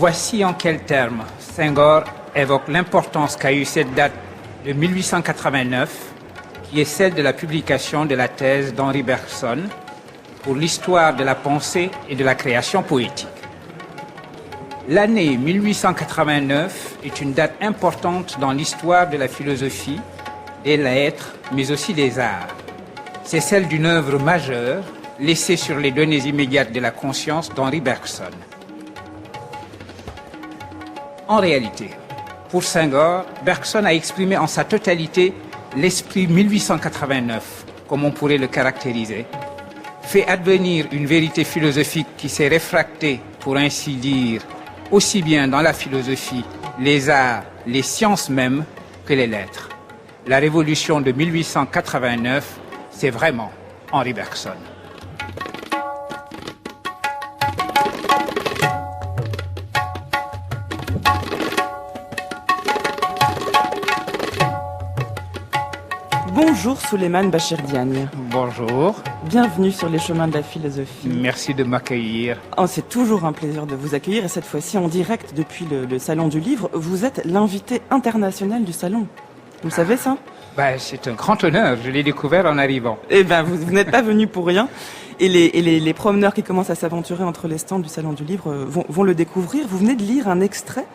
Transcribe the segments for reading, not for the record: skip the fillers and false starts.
Voici en quels termes Senghor évoque l'importance qu'a eu cette date de 1889, qui est celle de la publication de la thèse d'Henri Bergson pour l'histoire de la pensée et de la création poétique. L'année 1889 est une date importante dans l'histoire de la philosophie, des lettres, mais aussi des arts. C'est celle d'une œuvre majeure laissée sur les données immédiates de la conscience d'Henri Bergson. En réalité, pour Senghor, Bergson a exprimé en sa totalité l'esprit 1889, comme on pourrait le caractériser, fait advenir une vérité philosophique qui s'est réfractée, pour ainsi dire, aussi bien dans la philosophie, les arts, les sciences même, que les lettres. La révolution de 1889, c'est vraiment Henri Bergson. Bonjour Souleymane Bachir Diagne. Bonjour. Bienvenue sur les chemins de la philosophie. Merci de m'accueillir. Oh, c'est toujours un plaisir de vous accueillir et cette fois-ci en direct depuis le Salon du Livre. Vous êtes l'invité international du Salon. Vous savez ça ? C'est un grand honneur, je l'ai découvert en arrivant. Eh bien, vous n'êtes pas venu pour rien. Et les promeneurs qui commencent à s'aventurer entre les stands du Salon du Livre vont le découvrir. Vous venez de lire un extrait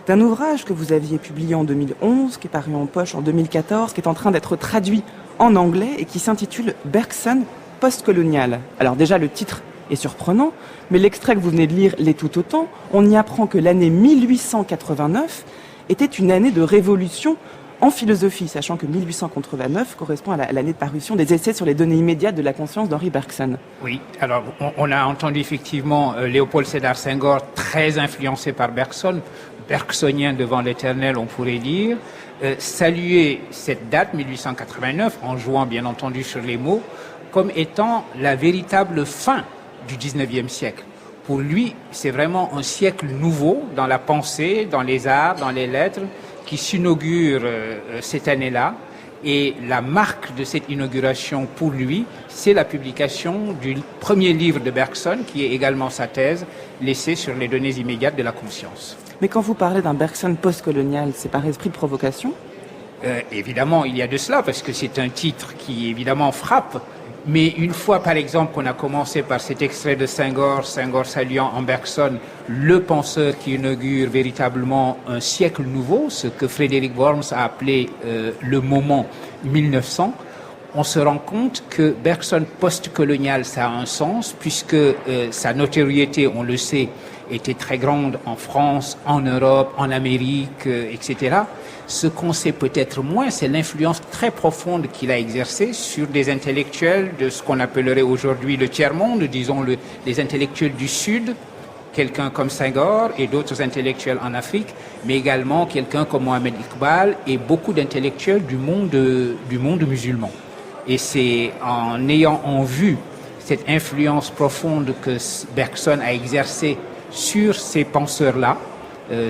d'un ouvrage que vous aviez publié en 2011, qui est paru en poche en 2014, qui est en train d'être traduit en anglais et qui s'intitule Bergson postcolonial. Alors déjà, le titre est surprenant, mais l'extrait que vous venez de lire l'est tout autant. On y apprend que l'année 1889 était une année de révolution en philosophie, sachant que 1889 correspond à l'année de parution des essais sur les données immédiates de la conscience d'Henri Bergson. Oui, alors on a entendu effectivement Léopold Sédar Senghor, très influencé par Bergson, bergsonien devant l'éternel, on pourrait dire, saluer cette date 1889, en jouant bien entendu sur les mots, comme étant la véritable fin du 19e siècle. Pour lui, c'est vraiment un siècle nouveau dans la pensée, dans les arts, dans les lettres, qui s'inaugure cette année-là. Et la marque de cette inauguration pour lui, c'est la publication du premier livre de Bergson, qui est également sa thèse, laissée sur les données immédiates de la conscience. Mais quand vous parlez d'un Bergson postcolonial, c'est par esprit de provocation ? Évidemment, il y a de cela, parce que c'est un titre qui, évidemment, frappe. Mais une fois, par exemple, qu'on a commencé par cet extrait de Senghor saluant en Bergson le penseur qui inaugure véritablement un siècle nouveau, ce que Frédéric Worms a appelé le moment 1900, on se rend compte que Bergson postcolonial, ça a un sens, puisque sa notoriété, on le sait, était très grande en France, en Europe, en Amérique, etc. Ce qu'on sait peut-être moins, c'est l'influence très profonde qu'il a exercée sur des intellectuels de ce qu'on appellerait aujourd'hui le tiers-monde, disons les intellectuels du Sud, quelqu'un comme Senghor et d'autres intellectuels en Afrique, mais également quelqu'un comme Mohamed Iqbal et beaucoup d'intellectuels du monde musulman. Et c'est en ayant en vue cette influence profonde que Bergson a exercée sur ces penseurs-là,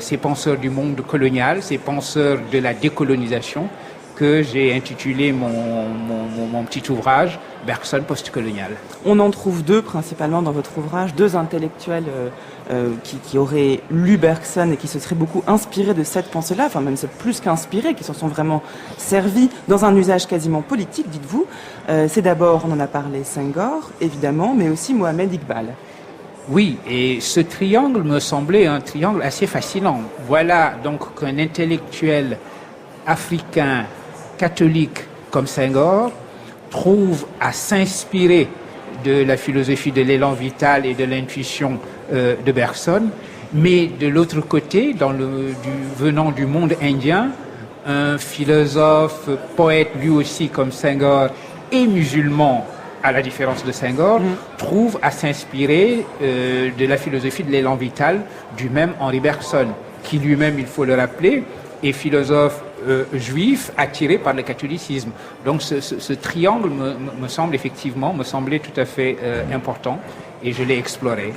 ces penseurs du monde colonial, ces penseurs de la décolonisation, que j'ai intitulé mon petit ouvrage « Bergson postcolonial ». On en trouve deux principalement dans votre ouvrage, deux intellectuels qui auraient lu Bergson et qui se seraient beaucoup inspirés de cette pensée-là, enfin même plus qu'inspirés, qui s'en sont vraiment servis dans un usage quasiment politique, dites-vous. C'est d'abord, on en a parlé, Senghor, évidemment, mais aussi Mohamed Iqbal. Oui, et ce triangle me semblait un triangle assez fascinant. Voilà donc qu'un intellectuel africain catholique comme Senghor trouve à s'inspirer de la philosophie de l'élan vital et de l'intuition de Bergson, mais de l'autre côté, venant du monde indien, un philosophe, poète lui aussi comme Senghor et musulman, à la différence de Senghor, trouve à s'inspirer de la philosophie de l'élan vital du même Henri Bergson, qui lui-même, il faut le rappeler, est philosophe juif attiré par le catholicisme. Donc ce triangle me semblait tout à fait important et je l'ai exploré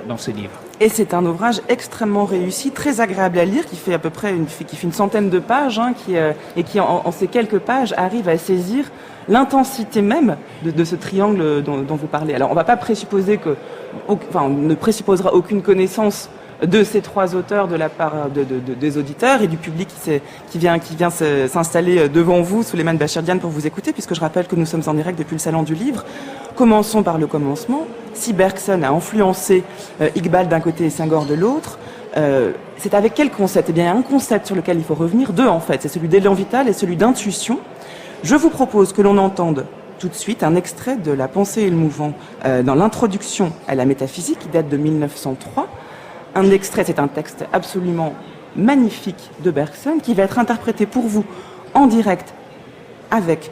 dans ce livre. Et c'est un ouvrage extrêmement réussi, très agréable à lire, qui fait à peu près une centaine de pages, et qui en ces quelques pages arrive à saisir l'intensité même de ce triangle dont vous parlez. Alors on ne va pas présupposer on ne présupposera aucune connaissance de ces trois auteurs de la part des auditeurs et du public qui vient s'installer devant vous, Souleymane Bachir Diagne, pour vous écouter, puisque je rappelle que nous sommes en direct depuis le Salon du Livre. Commençons par le commencement. Si Bergson a influencé Iqbal d'un côté et Senghor de l'autre, c'est avec quel concept? Eh bien, il y a un concept sur lequel il faut revenir, deux en fait, c'est celui d'élan vital et celui d'intuition. Je vous propose que l'on entende tout de suite un extrait de La pensée et le mouvement dans l'introduction à la métaphysique qui date de 1903. Un extrait, c'est un texte absolument magnifique de Bergson qui va être interprété pour vous en direct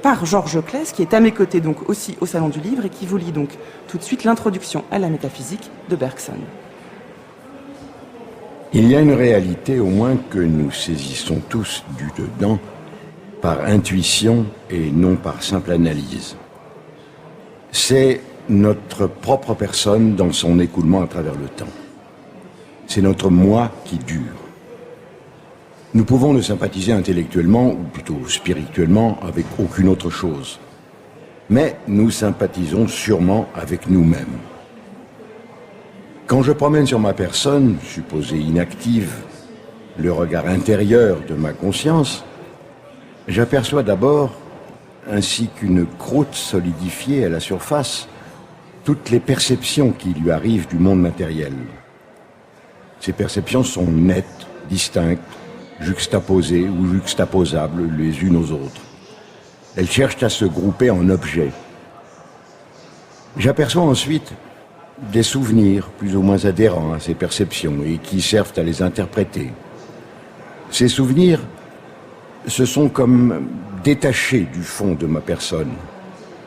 par Georges Claes, qui est à mes côtés donc aussi au Salon du Livre et qui vous lit donc tout de suite l'introduction à la métaphysique de Bergson. Il y a une réalité au moins que nous saisissons tous du dedans par intuition et non par simple analyse. C'est notre propre personne dans son écoulement à travers le temps. C'est notre moi qui dure. Nous pouvons ne sympathiser intellectuellement, ou plutôt spirituellement, avec aucune autre chose. Mais nous sympathisons sûrement avec nous-mêmes. Quand je promène sur ma personne, supposée inactive, le regard intérieur de ma conscience, j'aperçois d'abord, ainsi qu'une croûte solidifiée à la surface, toutes les perceptions qui lui arrivent du monde matériel. Ces perceptions sont nettes, distinctes, juxtaposées ou juxtaposables les unes aux autres. Elles cherchent à se grouper en objets. J'aperçois ensuite des souvenirs plus ou moins adhérents à ces perceptions et qui servent à les interpréter. Ces souvenirs se sont comme détachés du fond de ma personne,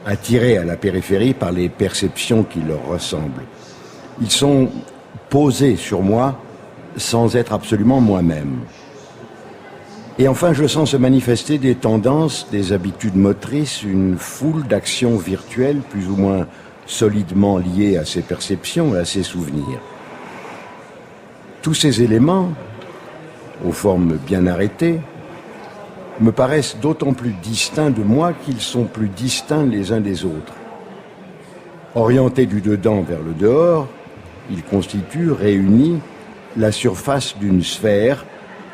attirés à la périphérie par les perceptions qui leur ressemblent. Ils sont posés sur moi sans être absolument moi-même. Et enfin, je sens se manifester des tendances, des habitudes motrices, une foule d'actions virtuelles plus ou moins solidement liées à ces perceptions et à ces souvenirs. Tous ces éléments, aux formes bien arrêtées, me paraissent d'autant plus distincts de moi qu'ils sont plus distincts les uns des autres. Orientés du dedans vers le dehors, ils constituent, réunis, la surface d'une sphère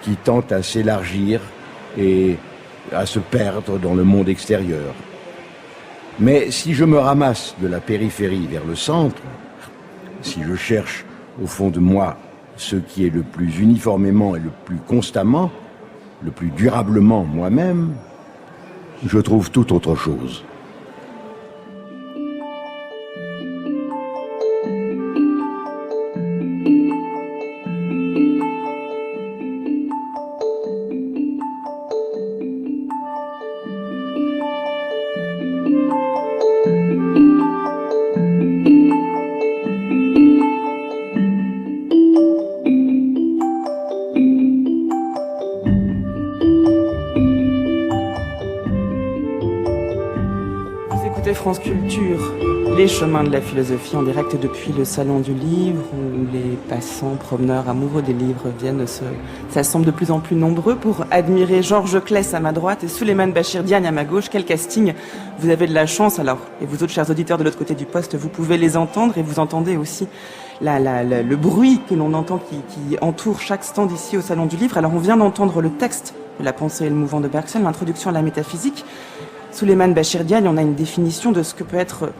qui tente à s'élargir et à se perdre dans le monde extérieur. Mais si je me ramasse de la périphérie vers le centre, si je cherche au fond de moi ce qui est le plus uniformément et le plus constamment, le plus durablement moi-même, je trouve tout autre chose. France Culture, les chemins de la philosophie en direct depuis le Salon du Livre où les passants, promeneurs, amoureux des livres viennent s'assemblent de plus en plus nombreux pour admirer Georges Claes à ma droite et Souleymane Bachir Diagne à ma gauche. Quel casting! Vous avez de la chance alors. Et vous autres chers auditeurs de l'autre côté du poste, vous pouvez les entendre et vous entendez aussi le bruit que l'on entend qui entoure chaque stand ici au Salon du Livre. Alors on vient d'entendre le texte de La pensée et le mouvement de Bergson, l'introduction à la métaphysique. Souleymane Bachir Diagne, on a une définition de ce que peut être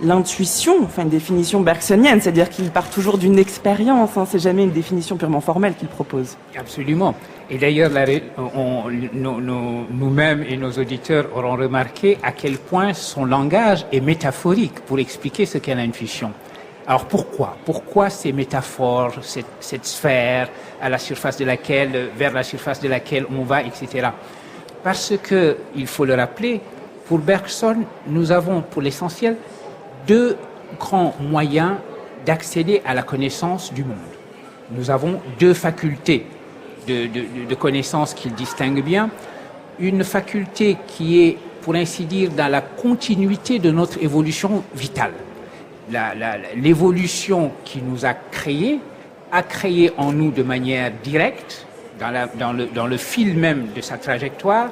l'intuition, enfin une définition bergsonienne, c'est-à-dire qu'il part toujours d'une expérience, hein, c'est jamais une définition purement formelle qu'il propose. Absolument. Et d'ailleurs, nous-mêmes et nos auditeurs auront remarqué à quel point son langage est métaphorique pour expliquer ce qu'est l'intuition. Alors pourquoi ces métaphores, cette sphère vers la surface de laquelle on va, etc. Parce que, il faut le rappeler, pour Bergson, nous avons pour l'essentiel deux grands moyens d'accéder à la connaissance du monde. Nous avons deux facultés de connaissance qu'il distingue bien. Une faculté qui est, pour ainsi dire, dans la continuité de notre évolution vitale. L'évolution qui nous a créé en nous de manière directe, dans le fil même de sa trajectoire,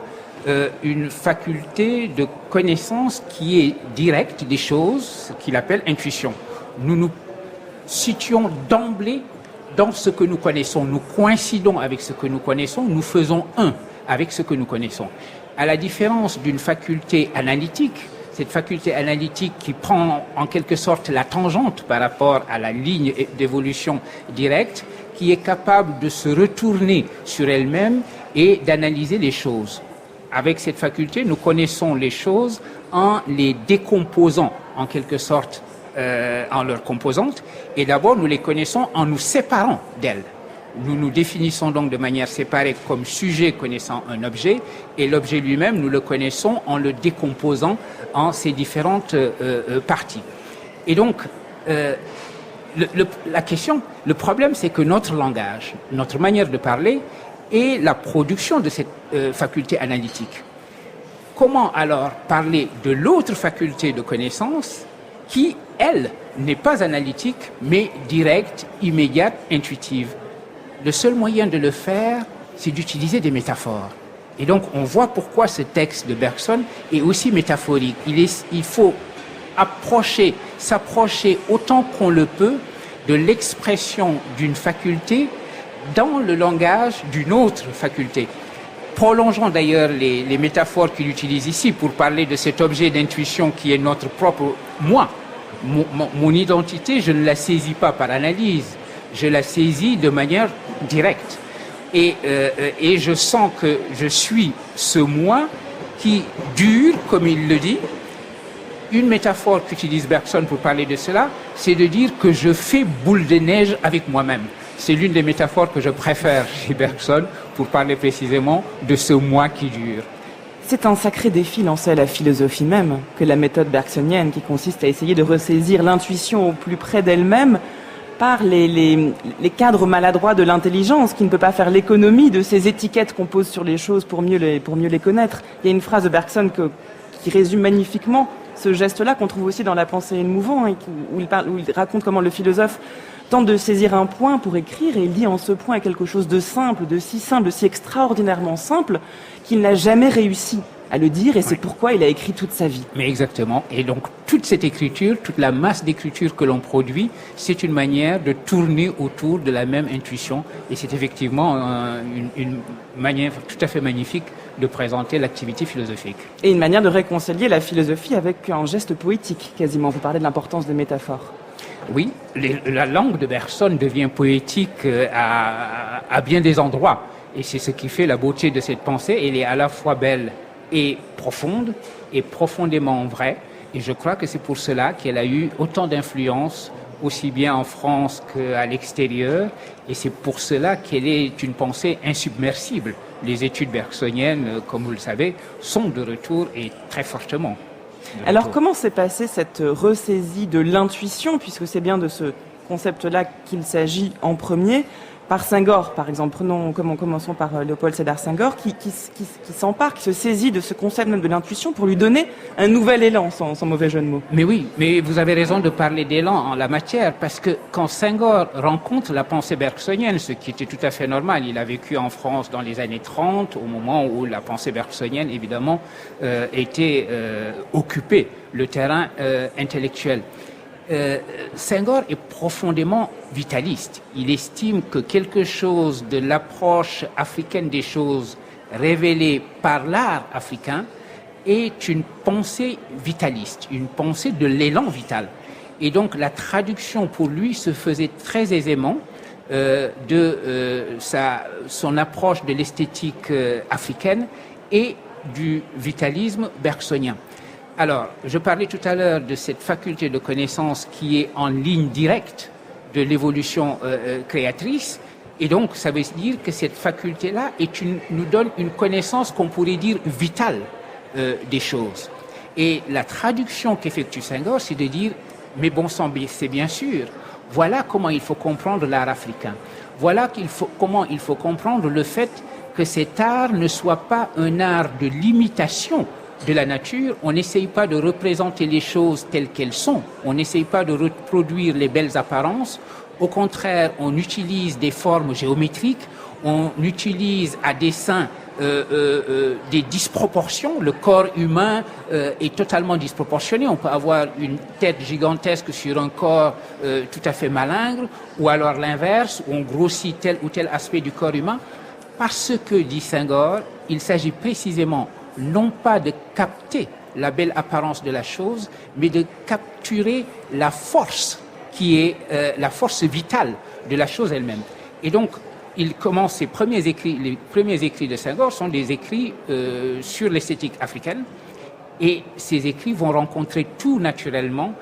une faculté de connaissance qui est directe des choses, ce qu'il appelle intuition. Nous nous situons d'emblée dans ce que nous connaissons, nous coïncidons avec ce que nous connaissons, nous faisons un avec ce que nous connaissons. À la différence d'une faculté analytique, cette faculté analytique qui prend en quelque sorte la tangente par rapport à la ligne d'évolution directe, qui est capable de se retourner sur elle-même et d'analyser les choses. Avec cette faculté, nous connaissons les choses en les décomposant en quelque sorte en leurs composantes, et d'abord nous les connaissons en nous séparant d'elles. Nous nous définissons donc de manière séparée comme sujet connaissant un objet, et l'objet lui-même, nous le connaissons en le décomposant en ses différentes parties. Et donc, la question, le problème, c'est que notre langage, notre manière de parler, est la production de cette faculté analytique. Comment alors parler de l'autre faculté de connaissance qui, elle, n'est pas analytique, mais directe, immédiate, intuitive? Le seul moyen de le faire, c'est d'utiliser des métaphores. Et donc, on voit pourquoi ce texte de Bergson est aussi métaphorique. Il faut s'approcher autant qu'on le peut de l'expression d'une faculté dans le langage d'une autre faculté. Prolongeons d'ailleurs les métaphores qu'il utilise ici pour parler de cet objet d'intuition qui est notre propre moi. Mon identité, je ne la saisis pas par analyse, je la saisis de manière directe. Et je sens que je suis ce moi qui dure, comme il le dit. Une métaphore qu'utilise Bergson pour parler de cela, c'est de dire que je fais boule de neige avec moi-même. C'est l'une des métaphores que je préfère chez Bergson pour parler précisément de ce moi qui dure. C'est un sacré défi lancé à la philosophie même que la méthode bergsonienne, qui consiste à essayer de ressaisir l'intuition au plus près d'elle-même par les cadres maladroits de l'intelligence, qui ne peut pas faire l'économie de ces étiquettes qu'on pose sur les choses pour mieux les connaître. Il y a une phrase de Bergson qui résume magnifiquement ce geste-là, qu'on trouve aussi dans La pensée et le mouvant, hein, où il raconte comment le philosophe tente de saisir un point pour écrire, et il dit en ce point est quelque chose de simple, de si extraordinairement simple, qu'il n'a jamais réussi à le dire, et c'est pourquoi il a écrit toute sa vie. Mais exactement. Et donc, toute cette écriture, toute la masse d'écriture que l'on produit, c'est une manière de tourner autour de la même intuition. Et c'est effectivement une manière tout à fait magnifique de présenter l'activité philosophique. Et une manière de réconcilier la philosophie avec un geste poétique, quasiment. Vous parlez de l'importance des métaphores. Oui, la langue de Bergson devient poétique à bien des endroits. Et c'est ce qui fait la beauté de cette pensée. Elle est à la fois belle et profonde, et profondément vraie. Et je crois que c'est pour cela qu'elle a eu autant d'influence, aussi bien en France qu'à l'extérieur. Et c'est pour cela qu'elle est une pensée insubmersible. Les études bergsoniennes, comme vous le savez, sont de retour, et très fortement. Alors comment s'est passée cette ressaisie de l'intuition, puisque c'est bien de ce concept-là qu'il s'agit en premier, par Senghor, par exemple. Commençons par Léopold Sédar Senghor, qui s'empare, qui se saisit de ce concept même de l'intuition pour lui donner un nouvel élan, sans mauvais jeu de mots. Mais oui, mais vous avez raison de parler d'élan en la matière, parce que quand Senghor rencontre la pensée bergsonienne, ce qui était tout à fait normal, il a vécu en France dans les années 30, au moment où la pensée bergsonienne, évidemment, était occupée, le terrain intellectuel. Senghor est profondément vitaliste. Il estime que quelque chose de l'approche africaine des choses révélée par l'art africain est une pensée vitaliste, une pensée de l'élan vital. Et donc la traduction pour lui se faisait très aisément son approche de l'esthétique africaine et du vitalisme bergsonien. Alors, je parlais tout à l'heure de cette faculté de connaissance qui est en ligne directe de l'évolution créatrice, et donc ça veut dire que cette faculté-là nous donne une connaissance qu'on pourrait dire vitale des choses. Et la traduction qu'effectue Senghor, c'est de dire, mais bon sang, c'est bien sûr, voilà comment il faut comprendre l'art africain. Voilà comment il faut comprendre le fait que cet art ne soit pas un art de l'imitation de la nature. On n'essaye pas de représenter les choses telles qu'elles sont. On n'essaye pas de reproduire les belles apparences. Au contraire, on utilise des formes géométriques, on utilise à dessein des disproportions. Le corps humain est totalement disproportionné. On peut avoir une tête gigantesque sur un corps tout à fait malingre, ou alors l'inverse, où on grossit tel ou tel aspect du corps humain. Parce que, dit Senghor, il s'agit précisément non pas de capter la belle apparence de la chose, mais de capturer la force qui est la force vitale de la chose elle-même. Et donc, il commence ses premiers écrits, les premiers écrits de Senghor sont des écrits sur l'esthétique africaine, et ces écrits vont rencontrer tout naturellement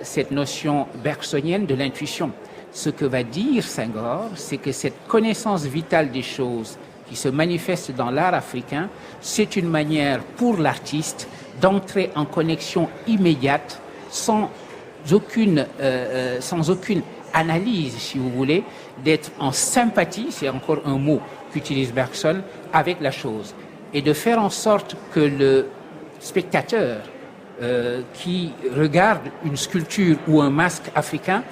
cette notion bergsonienne de l'intuition. Ce que va dire Senghor, c'est que cette connaissance vitale des choses qui se manifeste dans l'art africain, c'est une manière pour l'artiste d'entrer en connexion immédiate, sans aucune analyse, si vous voulez, d'être en sympathie, c'est encore un mot qu'utilise Bergson, avec la chose. Et de faire en sorte que le spectateur qui regarde une sculpture ou un masque africain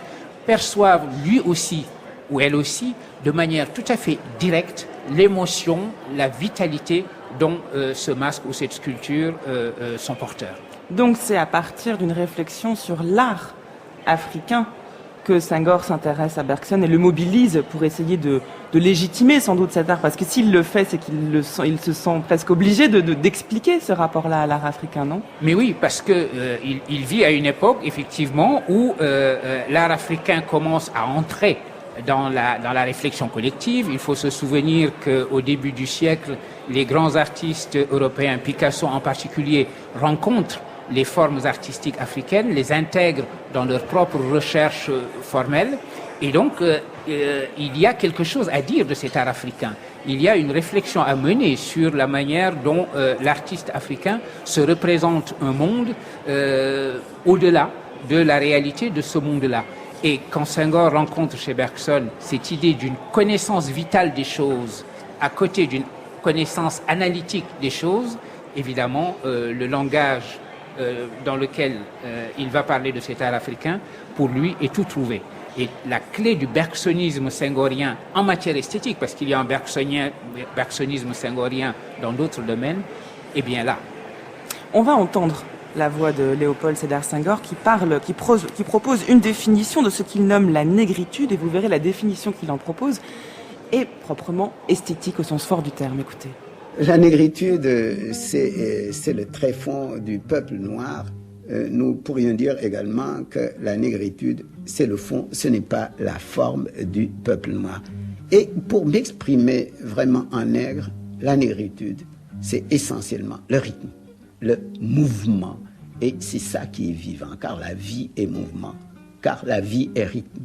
perçoive lui aussi, ou elle aussi, de manière tout à fait directe, l'émotion, la vitalité dont ce masque ou cette sculpture sont porteurs. Donc c'est à partir d'une réflexion sur l'art africain que Senghor s'intéresse à Bergson et le mobilise pour essayer de légitimer sans doute cet art, parce que s'il le fait, c'est il se sent presque obligé d'expliquer ce rapport-là à l'art africain, non? Mais oui, parce que il vit à une époque, effectivement, où l'art africain commence à entrer dans la réflexion collective. Il faut se souvenir qu'au début du siècle, les grands artistes européens, Picasso en particulier, rencontrent les formes artistiques africaines, les intègrent dans leur propre recherche formelle. Et donc, il y a quelque chose à dire de cet art africain. Il y a une réflexion à mener sur la manière dont l'artiste africain se représente un monde au-delà de la réalité de ce monde-là. Et quand Senghor rencontre chez Bergson cette idée d'une connaissance vitale des choses à côté d'une connaissance analytique des choses, évidemment, le langage dans lequel il va parler de cet art africain, pour lui, est tout trouvé. Et la clé du bergsonisme senghorien en matière esthétique, parce qu'il y a un bergsonisme senghorien dans d'autres domaines, est bien là. On va entendre la voix de Léopold Sédar Senghor qui propose une définition de ce qu'il nomme la négritude, et vous verrez la définition qu'il en propose est proprement esthétique au sens fort du terme. Écoutez. La négritude, c'est le tréfonds du peuple noir. Nous pourrions dire également que la négritude, c'est le fond, ce n'est pas la forme du peuple noir. Et pour m'exprimer vraiment en nègre, la négritude, c'est essentiellement le rythme, le mouvement. Et c'est ça qui est vivant, car la vie est mouvement, car la vie est rythme.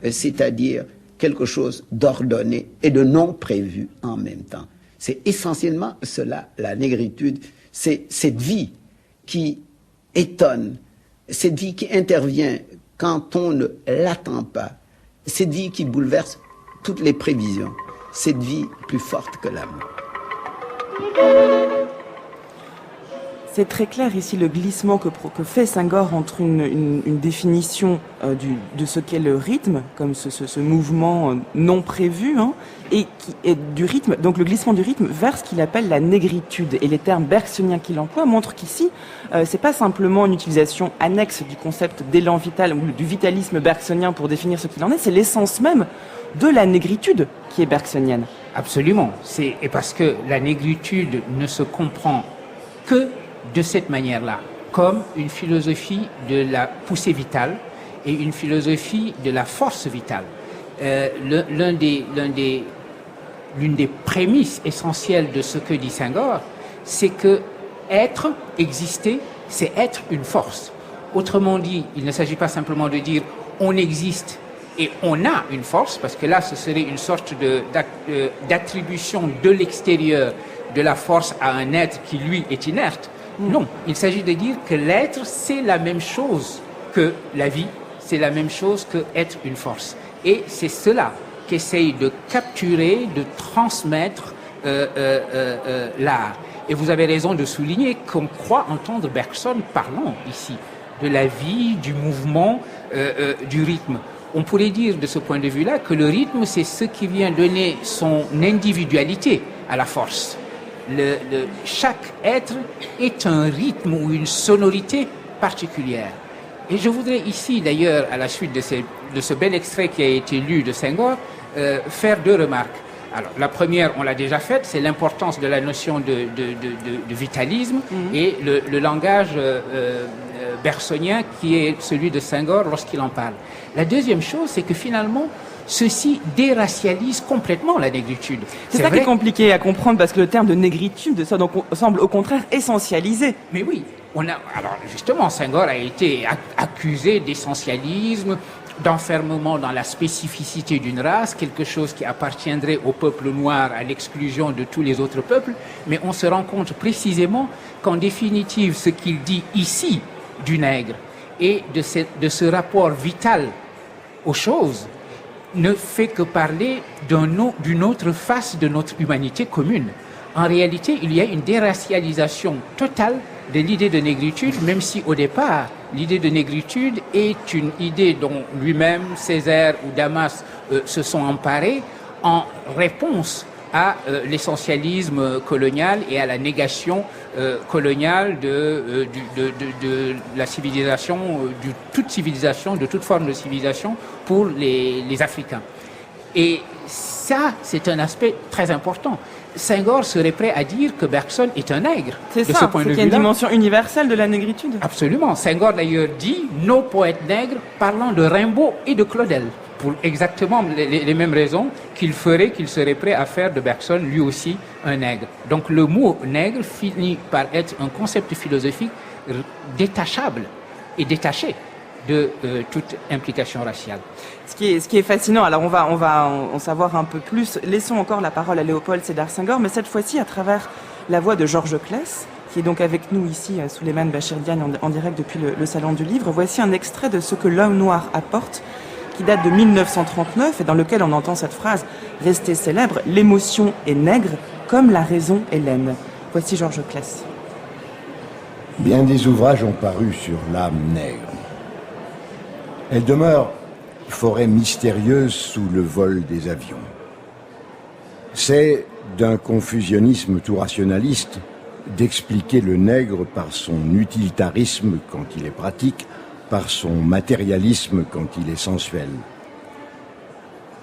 C'est-à-dire quelque chose d'ordonné et de non prévu en même temps. C'est essentiellement cela, la négritude. C'est cette vie qui étonne, cette vie qui intervient quand on ne l'attend pas, cette vie qui bouleverse toutes les prévisions, cette vie plus forte que l'amour. C'est très clair ici le glissement que fait Senghor entre une définition de ce qu'est le rythme, comme ce mouvement non prévu, hein, et du rythme, donc le glissement du rythme vers ce qu'il appelle la négritude. Et les termes bergsoniens qu'il emploie montrent qu'ici, c'est pas simplement une utilisation annexe du concept d'élan vital ou du vitalisme bergsonien pour définir ce qu'il en est, c'est l'essence même de la négritude qui est bergsonienne. Absolument. Et parce que la négritude ne se comprend que de cette manière-là, comme une philosophie de la poussée vitale et une philosophie de la force vitale. L'une des prémices essentielles de ce que dit Senghor, c'est que être, exister, c'est être une force. Autrement dit, il ne s'agit pas simplement de dire on existe et on a une force, parce que là, ce serait une sorte d'attribution de l'extérieur de la force à un être qui, lui, est inerte. Non, il s'agit de dire que l'être, c'est la même chose que la vie, c'est la même chose que être une force. Et c'est cela qu'essaye de capturer, de transmettre l'art. Et vous avez raison de souligner qu'on croit entendre Bergson parlant ici de la vie, du mouvement, du rythme. On pourrait dire de ce point de vue-là que le rythme, c'est ce qui vient donner son individualité à la force. chaque être est un rythme ou une sonorité particulière. Et je voudrais ici, d'ailleurs, à la suite de ce bel extrait qui a été lu de Senghor, faire deux remarques. Alors, la première, on l'a déjà faite, c'est l'importance de la notion de vitalisme et le langage bergsonien qui est celui de Senghor lorsqu'il en parle. La deuxième chose, c'est que finalement, ceci déracialise complètement la négritude. C'est ça qui est compliqué à comprendre parce que le terme de négritude semble au contraire essentialisé. Mais oui, alors justement, Senghor a été accusé d'essentialisme, d'enfermement dans la spécificité d'une race, quelque chose qui appartiendrait au peuple noir à l'exclusion de tous les autres peuples, mais on se rend compte précisément qu'en définitive, ce qu'il dit ici du nègre et de ce rapport vital aux choses ne fait que parler d'une autre face de notre humanité commune. En réalité, il y a une déracialisation totale de l'idée de négritude, même si au départ, l'idée de négritude est une idée dont lui-même, Césaire ou Damas se sont emparés en réponse à l'essentialisme colonial et à la négation coloniale de la civilisation, de toute forme de civilisation pour les Africains. Et ça, c'est un aspect très important. Senghor serait prêt à dire que Bergson est un nègre. C'est ça, c'est qu'il y a une dimension universelle de la négritude. Absolument. Senghor d'ailleurs dit « Nos poètes nègres parlant de Rimbaud et de Claudel » pour exactement les mêmes raisons qu'il serait prêt à faire de Bergson lui aussi un nègre. Donc le mot nègre finit par être un concept philosophique détachable et détaché de toute implication raciale. Ce qui est fascinant, alors on va en savoir un peu plus. Laissons encore la parole à Léopold Sédar Senghor, mais cette fois-ci à travers la voix de Georges Claes, qui est donc avec nous ici, Souleymane Bachir Diagne, en direct depuis le Salon du Livre. Voici un extrait de Ce que l'homme noir apporte, qui date de 1939 et dans lequel on entend cette phrase restée célèbre « L'émotion est nègre comme la raison est laine ». Voici Georges Claes. Bien des ouvrages ont paru sur l'âme nègre. Elle demeure forêt mystérieuse sous le vol des avions. C'est d'un confusionnisme tout rationaliste d'expliquer le nègre par son utilitarisme quand il est pratique, par son matérialisme quand il est sensuel.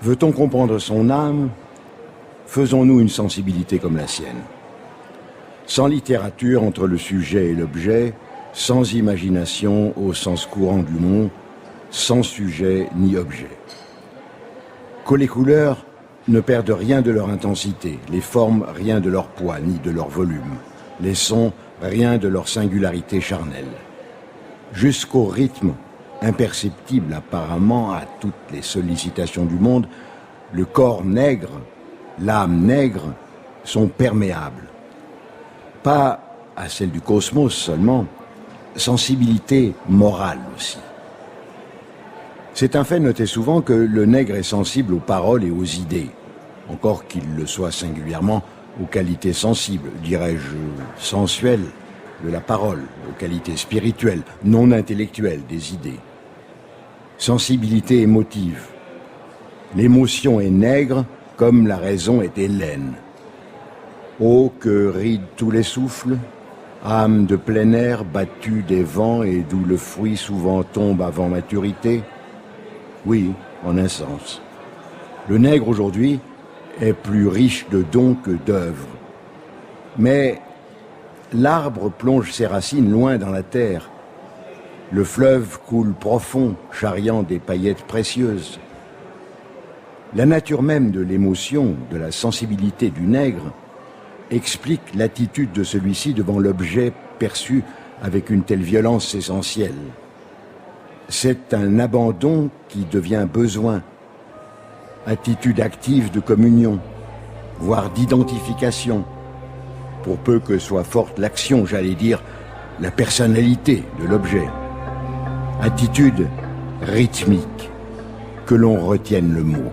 Veut-on comprendre son âme? Faisons-nous une sensibilité comme la sienne. Sans littérature entre le sujet et l'objet, sans imagination au sens courant du mot, sans sujet ni objet. Que les couleurs ne perdent rien de leur intensité, les formes rien de leur poids ni de leur volume, les sons rien de leur singularité charnelle. Jusqu'au rythme, imperceptible apparemment à toutes les sollicitations du monde, le corps nègre, l'âme nègre sont perméables. Pas à celle du cosmos seulement, sensibilité morale aussi. C'est un fait noté souvent que le nègre est sensible aux paroles et aux idées, encore qu'il le soit singulièrement aux qualités sensibles, dirais-je sensuelles, de la parole, aux qualités spirituelles, non intellectuelles des idées. Sensibilité émotive. L'émotion est nègre comme la raison est hellène. Ô que rident tous les souffles, âme de plein air battue des vents et d'où le fruit souvent tombe avant maturité. Oui, en un sens. Le nègre aujourd'hui est plus riche de dons que d'œuvres. Mais l'arbre plonge ses racines loin dans la terre. Le fleuve coule profond, charriant des paillettes précieuses. La nature même de l'émotion, de la sensibilité du nègre, explique l'attitude de celui-ci devant l'objet perçu avec une telle violence essentielle. C'est un abandon qui devient besoin, attitude active de communion, voire d'identification, pour peu que soit forte l'action, j'allais dire, la personnalité de l'objet. Attitude rythmique, que l'on retienne le mot.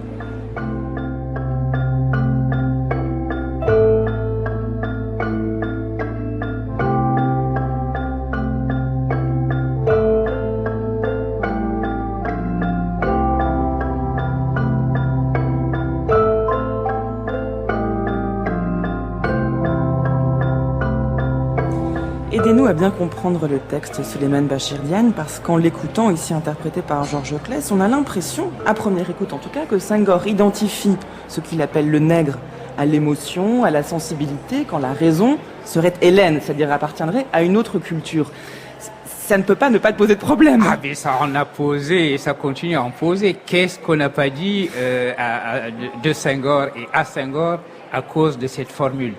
Aidez-nous à bien comprendre le texte Souleymane Bachir Diagne, parce qu'en l'écoutant, ici interprété par Georges Claes, on a l'impression, à première écoute en tout cas, que Senghor identifie ce qu'il appelle le nègre à l'émotion, à la sensibilité, quand la raison serait hellène, c'est-à-dire appartiendrait à une autre culture. Ça ne peut pas ne pas te poser de problème. Ah, mais ça en a posé et ça continue à en poser. Qu'est-ce qu'on n'a pas dit de Senghor et à Senghor à cause de cette formule?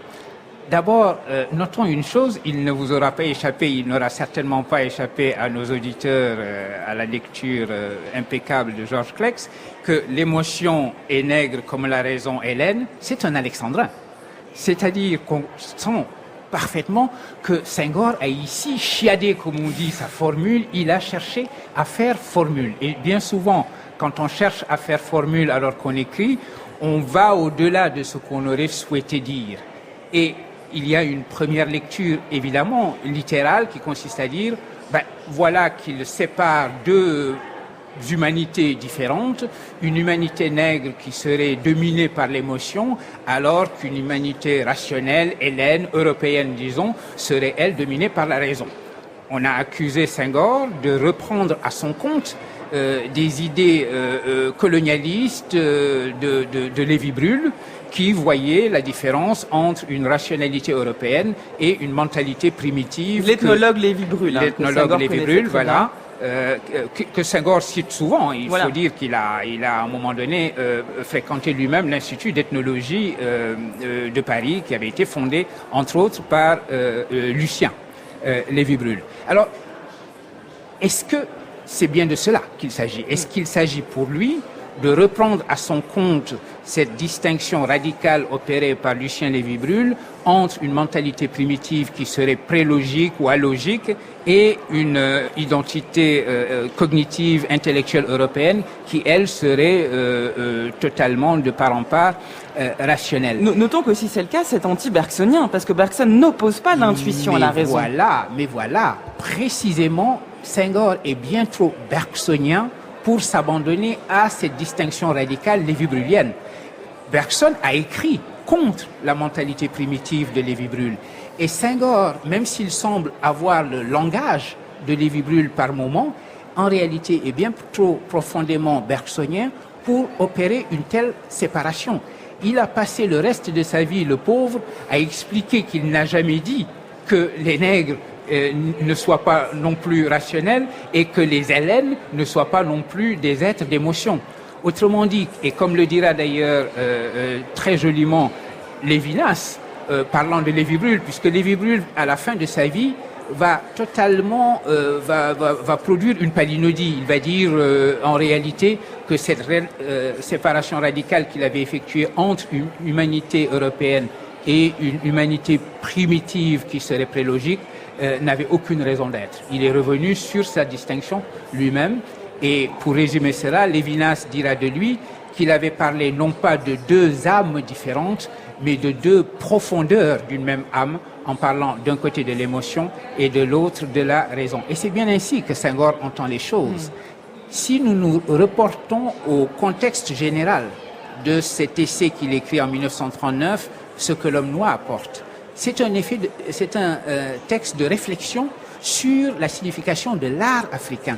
D'abord, notons une chose, il ne vous aura pas échappé, il n'aura certainement pas échappé à nos auditeurs à la lecture impeccable de Georges Claes, que l'émotion est nègre comme la raison est laine, c'est un alexandrin. C'est-à-dire qu'on sent parfaitement que Senghor a ici chiadé, comme on dit, sa formule, il a cherché à faire formule. Et bien souvent, quand on cherche à faire formule alors qu'on écrit, on va au-delà de ce qu'on aurait souhaité dire. Et il y a une première lecture, évidemment, littérale, qui consiste à dire, voilà qu'il sépare deux humanités différentes, une humanité nègre qui serait dominée par l'émotion, alors qu'une humanité rationnelle, hellène, européenne, disons, serait, elle, dominée par la raison. On a accusé Senghor de reprendre à son compte des idées colonialistes de Lévi-Bruhl, qui voyait la différence entre une rationalité européenne et une mentalité primitive. L'ethnologue Lévi-Bruhl. L'ethnologue Lévi-Bruhl, voilà. Que Senghor cite souvent. Il voilà. faut dire qu'il a à un moment donné fréquenté lui-même l'Institut d'ethnologie de Paris, qui avait été fondé, entre autres, par Lucien Lévi-Bruhl. Alors, est-ce que c'est bien de cela qu'il s'agit? Est-ce qu'il s'agit pour lui de reprendre à son compte cette distinction radicale opérée par Lucien Lévi-Bruhl entre une mentalité primitive qui serait prélogique ou alogique et une identité cognitive, intellectuelle européenne qui, elle, serait totalement, de part en part, rationnelle. Notons que si c'est le cas, c'est anti-bergsonien, parce que Bergson n'oppose pas l'intuition à la raison. Mais voilà, précisément, Senghor est bien trop bergsonien pour s'abandonner à cette distinction radicale lévi-brullienne. Bergson a écrit contre la mentalité primitive de Lévi-Bruhl. Et Senghor, même s'il semble avoir le langage de Lévi-Bruhl par moment, en réalité est bien trop profondément bergsonien pour opérer une telle séparation. Il a passé le reste de sa vie, le pauvre, à expliquer qu'il n'a jamais dit que les nègres ne soient pas non plus rationnels et que les hellènes ne soient pas non plus des êtres d'émotion. Autrement dit, et comme le dira d'ailleurs très joliment Lévinas, parlant de Lévi-Bruhl, puisque Lévi-Bruhl, à la fin de sa vie, va totalement va produire une palinodie. Il va dire en réalité que cette séparation radicale qu'il avait effectuée entre une humanité européenne et une humanité primitive qui serait prélogique n'avait aucune raison d'être. Il est revenu sur sa distinction lui-même. Et pour résumer cela, Lévinas dira de lui qu'il avait parlé non pas de deux âmes différentes, mais de deux profondeurs d'une même âme, en parlant d'un côté de l'émotion et de l'autre de la raison. Et c'est bien ainsi que Senghor entend les choses. Si nous nous reportons au contexte général de cet essai qu'il écrit en 1939, Ce que l'homme noir apporte, c'est un texte de réflexion sur la signification de l'art africain.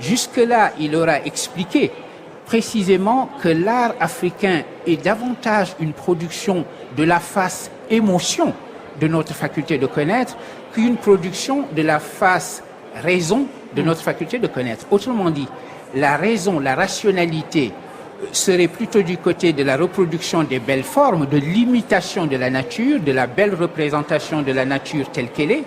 Jusque-là, il aura expliqué précisément que l'art africain est davantage une production de la face émotion de notre faculté de connaître qu'une production de la face raison de notre faculté de connaître. Autrement dit, la raison, la rationalité serait plutôt du côté de la reproduction des belles formes, de l'imitation de la nature, de la belle représentation de la nature telle qu'elle est,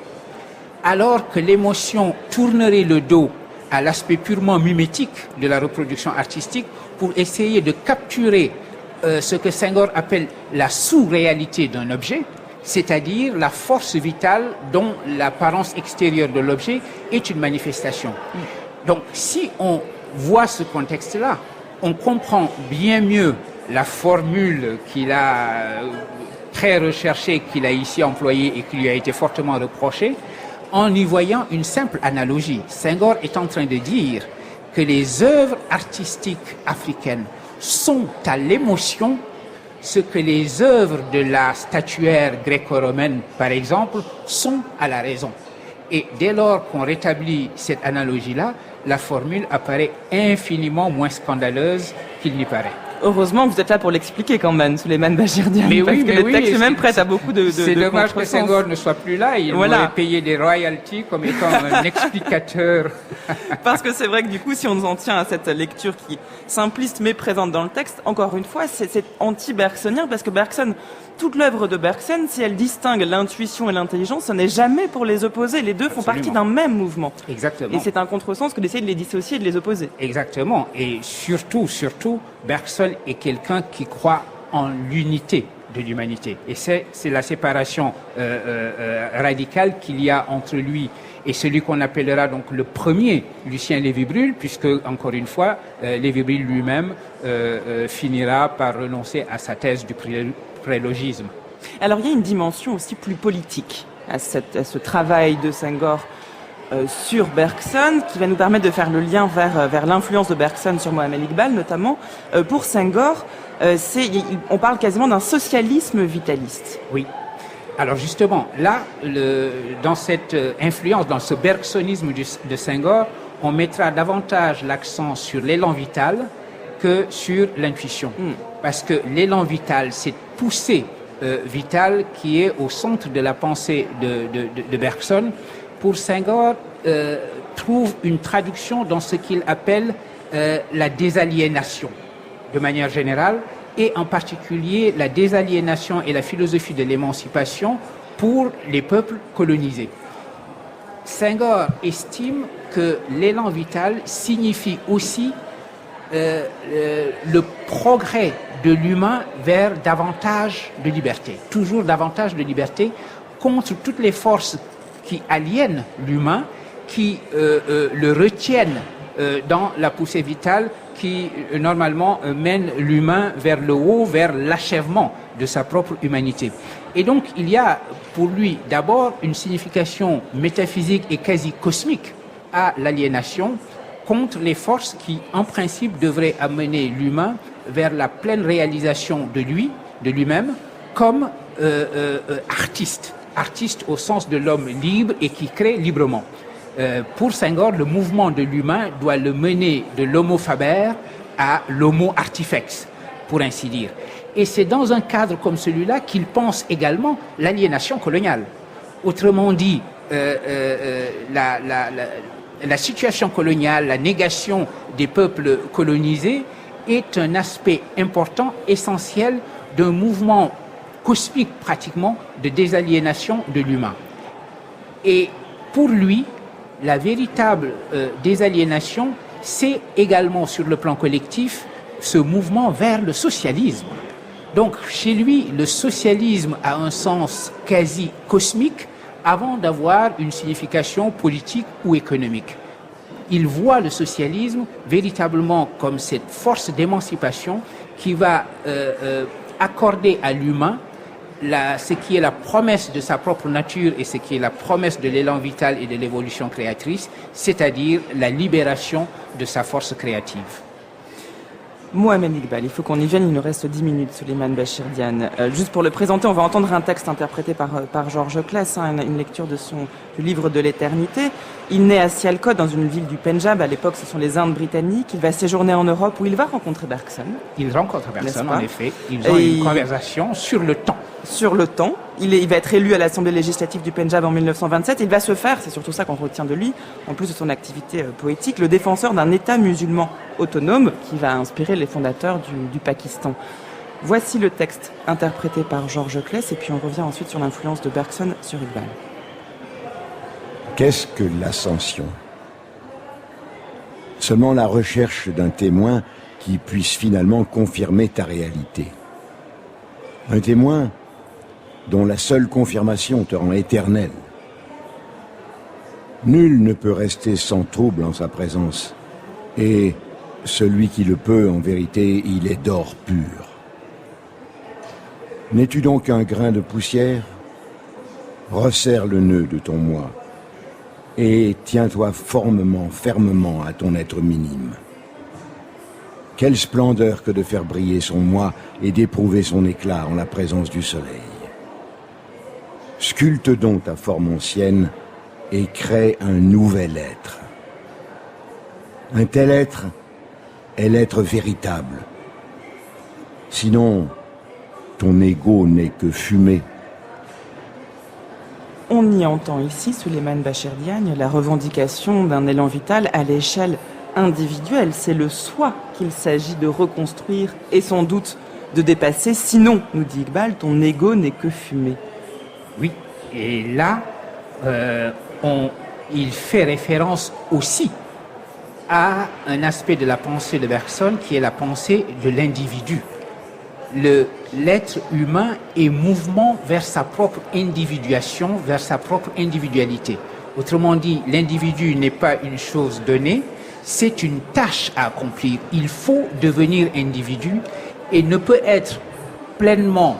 alors que l'émotion tournerait le dos à l'aspect purement mimétique de la reproduction artistique pour essayer de capturer ce que Senghor appelle la sous-réalité d'un objet, c'est-à-dire la force vitale dont l'apparence extérieure de l'objet est une manifestation. Donc, si on voit ce contexte-là, on comprend bien mieux la formule qu'il a très recherchée, qu'il a ici employée et qui lui a été fortement reprochée, en y voyant une simple analogie. Senghor est en train de dire que les œuvres artistiques africaines sont à l'émotion ce que les œuvres de la statuaire gréco-romaine, par exemple, sont à la raison. Et dès lors qu'on rétablit cette analogie-là, la formule apparaît infiniment moins scandaleuse qu'il n'y paraît. Heureusement que vous êtes là pour l'expliquer quand même, Souleymane Bachirdian, parce que le texte lui-même prête à beaucoup de C'est dommage que contresens. Senghor ne soit plus là, il m'aurait payé des royalties comme étant un explicateur. Parce que c'est vrai que du coup, si on en tient à cette lecture qui est simpliste mais présente dans le texte, encore une fois, c'est anti-bergsonien, parce que Bergson, toute l'œuvre de Bergson, si elle distingue l'intuition et l'intelligence, ce n'est jamais pour les opposer. Les deux font partie d'un même mouvement. Exactement. Et c'est un contresens que d'essayer de les dissocier et de les opposer. Exactement. Et surtout, Bergson est quelqu'un qui croit en l'unité de l'humanité. Et c'est la séparation radicale qu'il y a entre lui et celui qu'on appellera donc le premier Lucien Lévy-Bruhl, puisque, encore une fois, Lévy-Bruhl lui-même finira par renoncer à sa thèse du prélogisme. Alors, il y a une dimension aussi plus politique à ce travail de Senghor sur Bergson, qui va nous permettre de faire le lien vers l'influence de Bergson sur Mohamed Iqbal, notamment. Pour Senghor, on parle quasiment d'un socialisme vitaliste. Oui. Alors justement, là, dans cette influence, dans ce bergsonisme de Senghor, on mettra davantage l'accent sur l'élan vital que sur l'intuition. Parce que l'élan vital, cette poussée vitale qui est au centre de la pensée de Bergson, pour Senghor, trouve une traduction dans ce qu'il appelle la désaliénation, de manière générale, et en particulier la désaliénation et la philosophie de l'émancipation pour les peuples colonisés. Senghor estime que l'élan vital signifie aussi le progrès de l'humain vers davantage de liberté, toujours davantage de liberté contre toutes les forces qui aliènent l'humain, qui le retiennent dans la poussée vitale qui normalement mène l'humain vers le haut, vers l'achèvement de sa propre humanité. Et donc il y a pour lui d'abord une signification métaphysique et quasi cosmique à l'aliénation contre les forces qui en principe devraient amener l'humain vers la pleine réalisation de lui-même comme artiste au sens de l'homme libre et qui crée librement. Pour Senghor, le mouvement de l'humain doit le mener de l'homo faber à l'homo artifex, pour ainsi dire. Et c'est dans un cadre comme celui-là qu'il pense également l'aliénation coloniale. Autrement dit, la situation coloniale, la négation des peuples colonisés est un aspect important, essentiel d'un mouvement cosmique pratiquement de désaliénation de l'humain. Et pour lui, la véritable désaliénation, c'est également sur le plan collectif ce mouvement vers le socialisme. Donc chez lui, le socialisme a un sens quasi cosmique avant d'avoir une signification politique ou économique. Il voit le socialisme véritablement comme cette force d'émancipation qui va accorder à l'humain ce qui est la promesse de sa propre nature et ce qui est la promesse de l'élan vital et de l'évolution créatrice, c'est-à-dire la libération de sa force créative. Mohamed Iqbal, il faut qu'on y vienne, il nous reste 10 minutes, Souleymane Bachirdian. Juste pour le présenter, on va entendre un texte interprété par Georges Claes, une lecture du livre de l'éternité. Il naît à Sialkot, dans une ville du Pendjab, à l'époque ce sont les Indes britanniques. Il va séjourner en Europe où il va rencontrer Bergson. Il rencontre Bergson, en effet. Ils ont une conversation sur le temps. Sur le temps. Il va être élu à l'Assemblée législative du Pendjab en 1927. Il va se faire, c'est surtout ça qu'on retient de lui, en plus de son activité poétique, le défenseur d'un État musulman autonome qui va inspirer les fondateurs du Pakistan. Voici le texte interprété par Georges Claes et puis on revient ensuite sur l'influence de Bergson sur Iqbal. Qu'est-ce que l'ascension ? Seulement la recherche d'un témoin qui puisse finalement confirmer ta réalité. Un témoin dont la seule confirmation te rend éternel. Nul ne peut rester sans trouble en sa présence, et celui qui le peut, en vérité, il est d'or pur. N'es-tu donc qu'un grain de poussière ? Resserre le nœud de ton moi, et tiens-toi fermement à ton être minime. Quelle splendeur que de faire briller son moi et d'éprouver son éclat en la présence du soleil. Sculpte donc ta forme ancienne et crée un nouvel être. Un tel être est l'être véritable. Sinon, ton ego n'est que fumée. On y entend ici, Souleymane Bachir Diagne, la revendication d'un élan vital à l'échelle individuelle. C'est le soi qu'il s'agit de reconstruire et sans doute de dépasser. Sinon, nous dit Iqbal, ton ego n'est que fumée. Oui, et là, il fait référence aussi à un aspect de la pensée de Bergson qui est la pensée de l'individu. L'être humain est mouvement vers sa propre individuation, vers sa propre individualité. Autrement dit, l'individu n'est pas une chose donnée, c'est une tâche à accomplir. Il faut devenir individu et ne peut être pleinement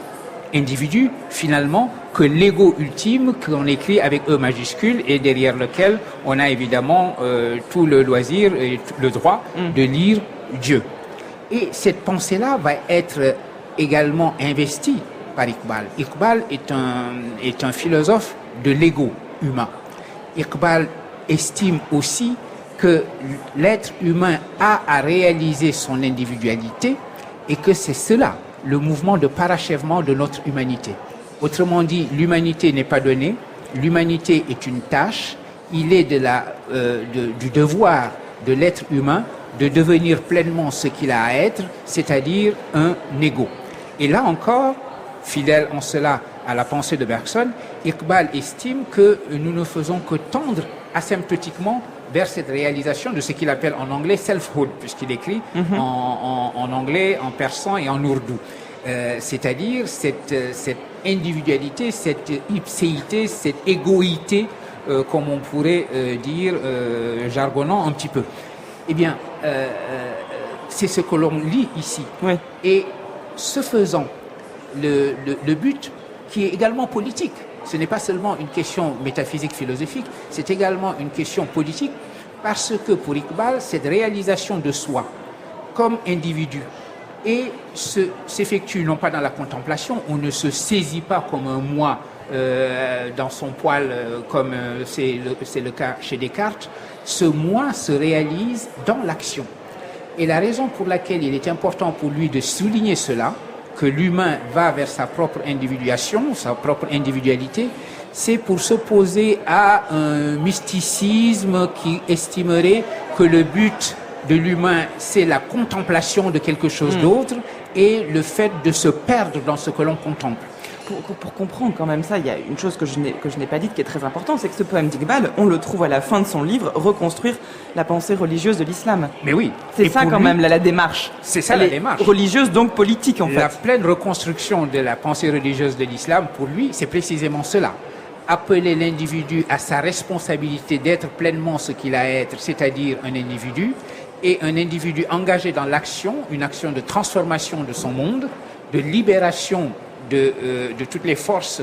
individu, finalement, que l'ego ultime qu'on écrit avec E majuscule et derrière lequel on a évidemment tout le loisir et le droit de lire Dieu. Et cette pensée-là va être également investie par Iqbal. Iqbal est un philosophe de l'ego humain. Iqbal estime aussi que l'être humain a à réaliser son individualité et que c'est cela, le mouvement de parachèvement de notre humanité. Autrement dit, l'humanité n'est pas donnée, l'humanité est une tâche, il est du devoir de l'être humain de devenir pleinement ce qu'il a à être, c'est-à-dire un ego. Et là encore, fidèle en cela à la pensée de Bergson, Iqbal estime que nous ne faisons que tendre asymptotiquement vers cette réalisation de ce qu'il appelle en anglais selfhood, puisqu'il écrit en anglais, en persan et en ourdou. C'est-à-dire cette individualité, cette ipséité, cette égoïté, comme on pourrait dire, jargonnant un petit peu. Eh bien, c'est ce que l'on lit ici. Oui. Et ce faisant, le but qui est également politique, ce n'est pas seulement une question métaphysique, philosophique, c'est également une question politique, parce que pour Iqbal, cette réalisation de soi comme individu et s'effectue non pas dans la contemplation, on ne se saisit pas comme un moi dans son poil, comme c'est le cas chez Descartes. Ce moi se réalise dans l'action. Et la raison pour laquelle il est important pour lui de souligner cela, que l'humain va vers sa propre individuation, sa propre individualité, c'est pour s'opposer à un mysticisme qui estimerait que le but de l'humain, c'est la contemplation de quelque chose d'autre et le fait de se perdre dans ce que l'on contemple. Pour comprendre quand même ça, il y a une chose que je n'ai pas dite qui est très importante, c'est que ce poème d'Iqbal, on le trouve à la fin de son livre, Reconstruire la pensée religieuse de l'islam. Mais oui. C'est ça quand même, la démarche. C'est ça la démarche. Religieuse, donc politique en fait. La pleine reconstruction de la pensée religieuse de l'islam, pour lui, c'est précisément cela. Appeler l'individu à sa responsabilité d'être pleinement ce qu'il a à être, c'est-à-dire un individu, et un individu engagé dans l'action, une action de transformation de son monde, de libération de toutes les forces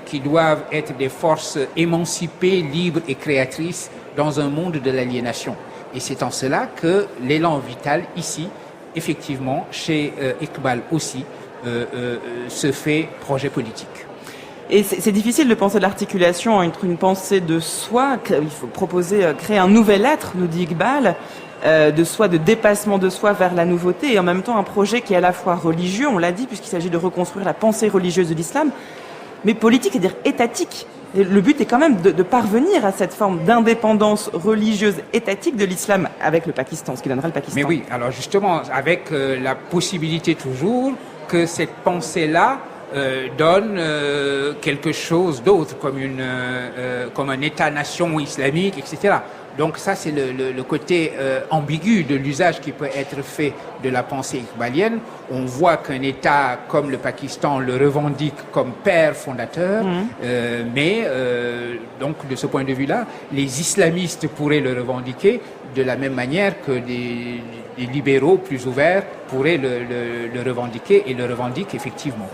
qui doivent être des forces émancipées, libres et créatrices dans un monde de l'aliénation. Et c'est en cela que l'élan vital ici, effectivement, chez Iqbal aussi, se fait projet politique. Et c'est difficile de penser de l'articulation entre une pensée de soi, il faut proposer, créer un nouvel être, nous dit Iqbal, de soi, de dépassement de soi vers la nouveauté, et en même temps un projet qui est à la fois religieux, on l'a dit, puisqu'il s'agit de reconstruire la pensée religieuse de l'islam, mais politique, c'est-à-dire étatique. Et le but est quand même de parvenir à cette forme d'indépendance religieuse étatique de l'islam avec le Pakistan, ce qui donnerait le Pakistan. Mais oui, alors justement, avec la possibilité toujours que cette pensée-là donne quelque chose d'autre, comme un État-nation islamique, etc. Donc ça, c'est le côté ambigu de l'usage qui peut être fait de la pensée iqbalienne. On voit qu'un État comme le Pakistan le revendique comme père fondateur, mais donc de ce point de vue-là, les islamistes pourraient le revendiquer de la même manière que des libéraux plus ouverts pourraient le revendiquer et le revendiquent effectivement.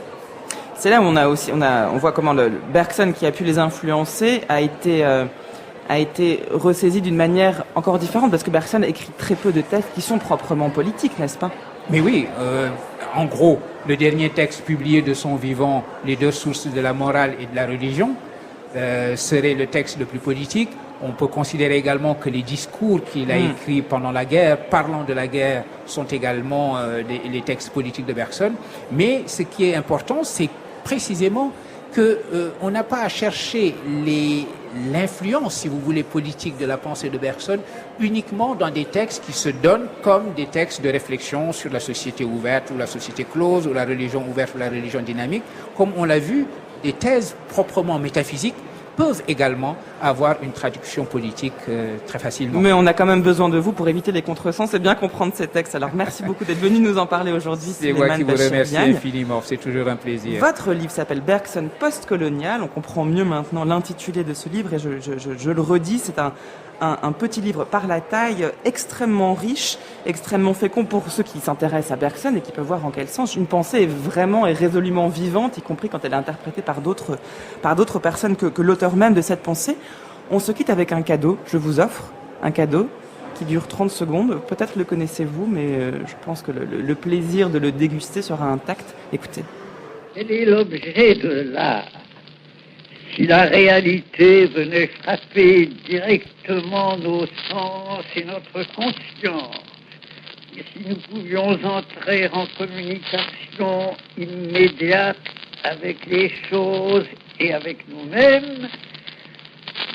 C'est là où on voit comment le Bergson, qui a pu les influencer, a été ressaisi d'une manière encore différente, parce que Bergson écrit très peu de textes qui sont proprement politiques, n'est-ce pas? Mais oui, en gros, le dernier texte publié de son vivant, Les deux sources de la morale et de la religion, serait le texte le plus politique. On peut considérer également que les discours qu'il a écrits pendant la guerre, parlant de la guerre, sont également les textes politiques de Bergson. Mais ce qui est important, c'est précisément que on n'a pas à chercher l'influence, si vous voulez, politique de la pensée de Bergson uniquement dans des textes qui se donnent comme des textes de réflexion sur la société ouverte ou la société close ou la religion ouverte ou la religion dynamique. Comme on l'a vu, des thèses proprement métaphysiques peuvent également avoir une traduction politique très facilement. Mais on a quand même besoin de vous pour éviter les contresens et bien comprendre ces textes. Alors merci beaucoup d'être venu nous en parler aujourd'hui. C'est moi qui vous remercie infiniment, c'est toujours un plaisir. Votre livre s'appelle Bergson postcolonial. On comprend mieux maintenant l'intitulé de ce livre et je le redis, c'est un petit livre par la taille extrêmement riche, extrêmement fécond pour ceux qui s'intéressent à Bergson et qui peuvent voir en quel sens une pensée est vraiment et résolument vivante, y compris quand elle est interprétée par d'autres personnes que l'auteur même de cette pensée. On se quitte avec un cadeau. Je vous offre un cadeau qui dure 30 secondes. Peut-être le connaissez-vous, mais je pense que le plaisir de le déguster sera intact. Écoutez. Quel est l'objet de l'art ? Si la réalité venait frapper directement nos sens et notre conscience, et si nous pouvions entrer en communication immédiate avec les choses et avec nous-mêmes,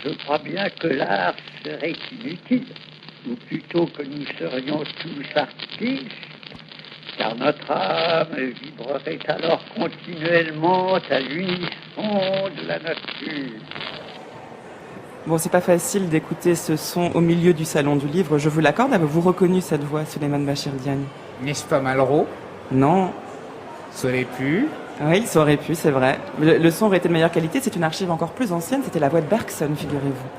je crois bien que l'art serait inutile, ou plutôt que nous serions tous artistes, car notre âme vibrerait alors continuellement à l'unisson de la nature. Bon, c'est pas facile d'écouter ce son au milieu du salon du livre, je vous l'accorde. Avez-vous reconnu cette voix, Souleymane Bachir Diagne ? N'est-ce pas Malraux ? Non. Ça aurait pu. Oui, ça aurait pu, c'est vrai. Le son aurait été de meilleure qualité, c'est une archive encore plus ancienne, c'était la voix de Bergson, figurez-vous.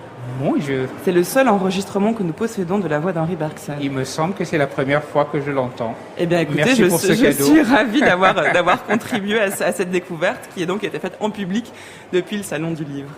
Mon Dieu. C'est le seul enregistrement que nous possédons de la voix d'Henri Bergson. Il me semble que c'est la première fois que je l'entends. Eh bien, écoutez, merci pour ce cadeau. Suis ravi d'avoir contribué à cette découverte qui a donc été faite en public depuis le Salon du Livre.